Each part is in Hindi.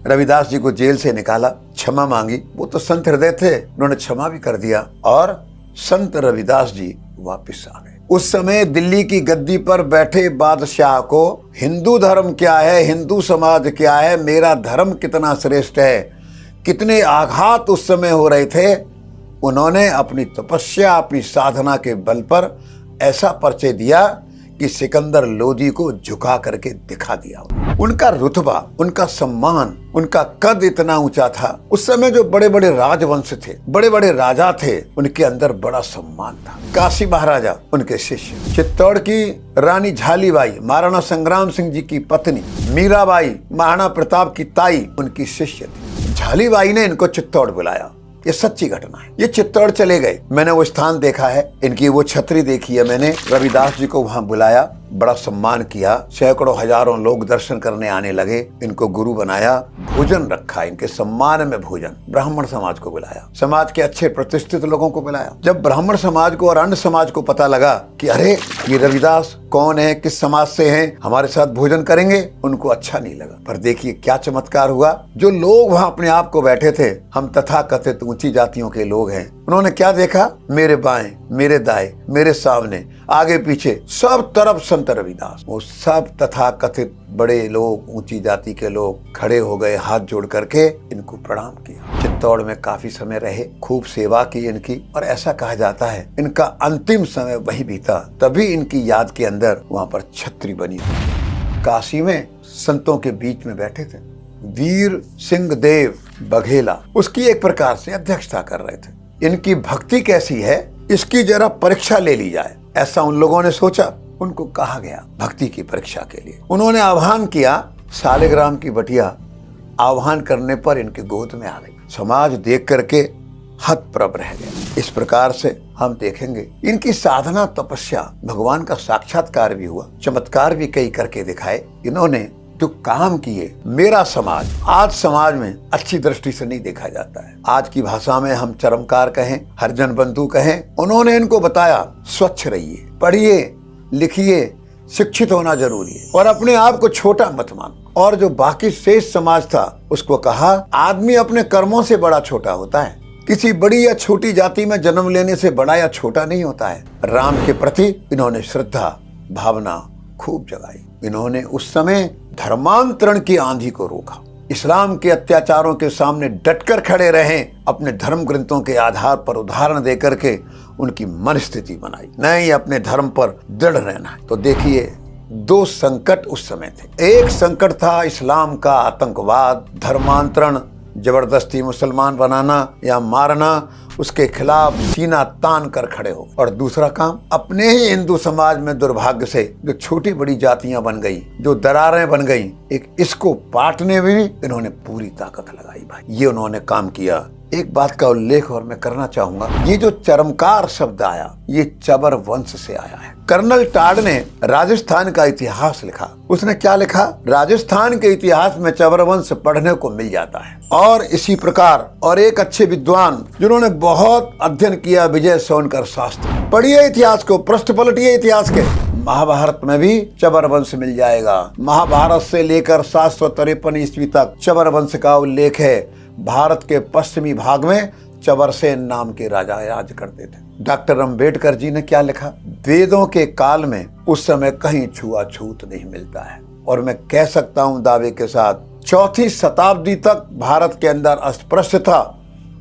रविदास जी को जेल से निकाला, क्षमा मांगी। वो तो संत हृदय थे, उन्होंने क्षमा भी कर दिया और संत रविदास जी वापिस आ गए। उस समय दिल्ली की गद्दी पर बैठे बादशाह को हिंदू धर्म क्या है, हिंदू समाज क्या है, मेरा धर्म कितना श्रेष्ठ है, कितने आघात उस समय हो रहे थे। उन्होंने अपनी तपस्या, अपनी साधना के बल पर ऐसा परिचय दिया कि सिकंदर लोदी को झुका करके दिखा दिया। उनका रुतबा, उनका सम्मान, उनका कद इतना ऊंचा था। उस समय जो बड़े बड़े राजवंश थे, बड़े बड़े राजा थे, उनके अंदर बड़ा सम्मान था। काशी महाराजा उनके शिष्य, चित्तौड़ की रानी झालीबाई महाराणा संग्राम सिंह जी की पत्नी, मीराबाई महाराणा प्रताप की ताई उनकी शिष्य थी। झालीबाई ने इनको चित्तौड़ बुलाया, ये सच्ची घटना है। ये चित्तौड़ चले गए, मैंने वो स्थान देखा है, इनकी वो छतरी देखी है मैंने। रविदास जी को वहां बुलाया, बड़ा सम्मान किया, सैकड़ों हजारों लोग दर्शन करने आने लगे, इनको गुरु बनाया, भोजन रखा, इनके सम्मान में भोजन। ब्राह्मण समाज को बुलाया, समाज के अच्छे प्रतिष्ठित लोगों को बुलाया। जब ब्राह्मण समाज को और अन्य समाज को पता लगा कि अरे ये रविदास कौन है, किस समाज से हैं, हमारे साथ भोजन करेंगे, उनको अच्छा नहीं लगा। पर देखिए क्या चमत्कार हुआ। जो लोग वहां अपने आप को बैठे थे, हम तथाकथित ऊंची जातियों के लोग हैं, उन्होंने क्या देखा, मेरे बाएं, मेरे दाएं, मेरे सामने, आगे पीछे, सब तरफ संत रविदास। वो सब तथाकथित बड़े लोग, ऊंची जाति के लोग खड़े हो गए, हाथ जोड़ करके इनको प्रणाम किया। चित्तौड़ में काफी समय रहे, खूब सेवा की इनकी, और ऐसा कहा जाता है इनका अंतिम समय वही बीता। तभी इनकी याद के अंदर वहां पर छतरी बनी। काशी में संतों के बीच में बैठे थे वीर सिंह देव बघेला, उसकी एक प्रकार से अध्यक्षता कर रहे थे। इनकी भक्ति कैसी है, इसकी जरा परीक्षा ले ली जाए, ऐसा उन लोगों ने सोचा। उनको कहा गया भक्ति की परीक्षा के लिए। उन्होंने आह्वान किया, सालिग्राम की बटिया आह्वान करने पर इनके गोद में आ गई। समाज देख करके हतप्रभ रह गया। इस प्रकार से हम देखेंगे इनकी साधना, तपस्या, भगवान का साक्षात्कार भी हुआ, चमत्कार भी कई करके दिखाए। इन्होंने जो काम किए, मेरा समाज आज समाज में अच्छी दृष्टि से नहीं देखा जाता है। आज की भाषा में हम चरमकार कहें, हरिजन बंधु कहें। उन्होंने इनको बताया, स्वच्छ रहिए, पढ़िए, लिखिए, शिक्षित होना जरूरी है और अपने आप को छोटा मत मानो। और जो बाकी शेष समाज था उसको कहा, आदमी अपने कर्मों से बड़ा छोटा होता है, किसी बड़ी या छोटी जाति में जन्म लेने से बड़ा या छोटा नहीं होता है। राम के प्रति इन्होंने श्रद्धा भावना खूब जगाई। इन्होंने उस समय धर्मांतरण की आंधी को रोका, इस्लाम के अत्याचारों के सामने डटकर खड़े रहे, अपने धर्म ग्रंथों के आधार पर उदाहरण देकर के उनकी मन स्थिति बनाई, नहीं अपने धर्म पर दृढ़ रहना है। तो देखिए दो संकट उस समय थे। एक संकट था इस्लाम का आतंकवाद, धर्मांतरण, जबरदस्ती मुसलमान बनाना या मारना, उसके खिलाफ सीना तान कर खड़े हो। और दूसरा काम, अपने ही हिंदू समाज में दुर्भाग्य से जो छोटी बड़ी जातियां बन गई, जो दरारें बन गई, एक इसको पाटने में भी इन्होंने पूरी ताकत लगाई। भाई ये उन्होंने काम किया। एक बात का उल्लेख और मैं करना चाहूंगा, ये जो चरमकार शब्द आया, ये चबर वंश से आया है। कर्नल टाड ने राजस्थान का इतिहास लिखा। उसने क्या लिखा, राजस्थान के इतिहास में चबर वंश पढ़ने को मिल जाता है। और इसी प्रकार और एक अच्छे विद्वान जिन्होंने बहुत अध्ययन किया, विजय सोनकर शास्त्री, पढ़िए इतिहास को, पृष्ठ पलटिए इतिहास के, महाभारत में भी चबर वंश मिल जाएगा। महाभारत से लेकर 753 ईस्वी तक चबर वंश का उल्लेख है। भारत के पश्चिमी भाग में चबरसेन नाम के राजा राज करते थे। डॉक्टर अम्बेडकर जी ने क्या लिखा, वेदों के काल में उस समय कहीं छुआछूत नहीं मिलता है। और मैं कह सकता हूं दावे के साथ, 4वीं शताब्दी तक भारत के अंदर अस्पृश्य था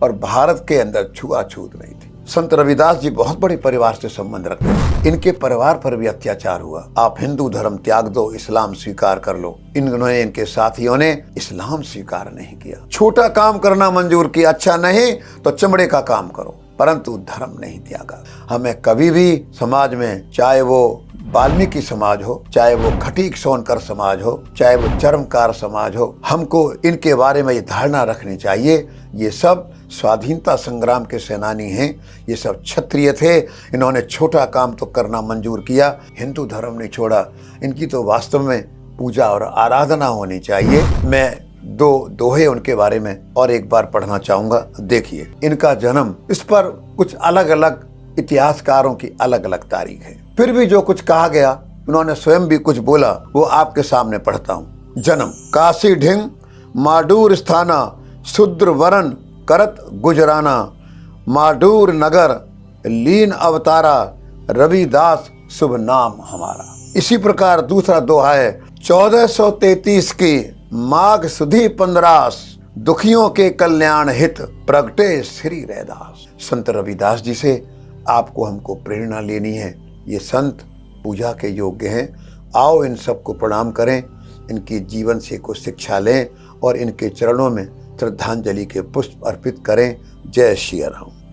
और भारत के अंदर छुआछूत नहीं थी। संत रविदास जी बहुत बड़े परिवार से संबंध रखते हैं। इनके परिवार पर भी अत्याचार हुआ। आप हिंदू धर्म त्याग दो, इस्लाम स्वीकार कर लो। इन्होंने, इनके साथियों ने इस्लाम स्वीकार नहीं किया। छोटा काम करना मंजूर किया, अच्छा नहीं तो चमड़े का काम करो, परंतु धर्म नहीं त्यागा। हमें कभी भी समाज में, चाहे वो वाल्मीकि समाज हो, चाहे वो खटीक सोनकर समाज हो, चाहे वो चरमकार समाज हो, हमको इनके बारे में ये धारणा रखनी चाहिए, ये सब स्वाधीनता संग्राम के सेनानी हैं, ये सब क्षत्रिय थे। इन्होंने छोटा काम तो करना मंजूर किया, हिंदू धर्म नहीं छोड़ा। इनकी तो वास्तव में पूजा और आराधना होनी चाहिए। मैं दो दोहे उनके बारे में और एक बार पढ़ना चाहूंगा। देखिए इनका जन्म, इस पर कुछ अलग अलग इतिहासकारों की अलग अलग तारीख है। फिर भी जो कुछ कहा गया, उन्होंने स्वयं भी कुछ बोला, वो आपके सामने पढ़ता हूँ। जन्म, काशी ढिंग माडूर स्थाना शूद्र वरण करत गुजराना, माडूर नगर लीन अवतारा, रविदास शुभ नाम हमारा। इसी प्रकार दूसरा दोहा है 1433 की माघ सुधी 15, दुखियों के कल्याण हित प्रगटे श्री रैदास। संत रविदास जी से आपको हमको प्रेरणा लेनी है। ये संत पूजा के योग्य हैं। आओ इन सबको प्रणाम करें, इनकी जीवन से कुछ शिक्षा लें और इनके चरणों में श्रद्धांजलि के पुष्प अर्पित करें। जय श्री राम।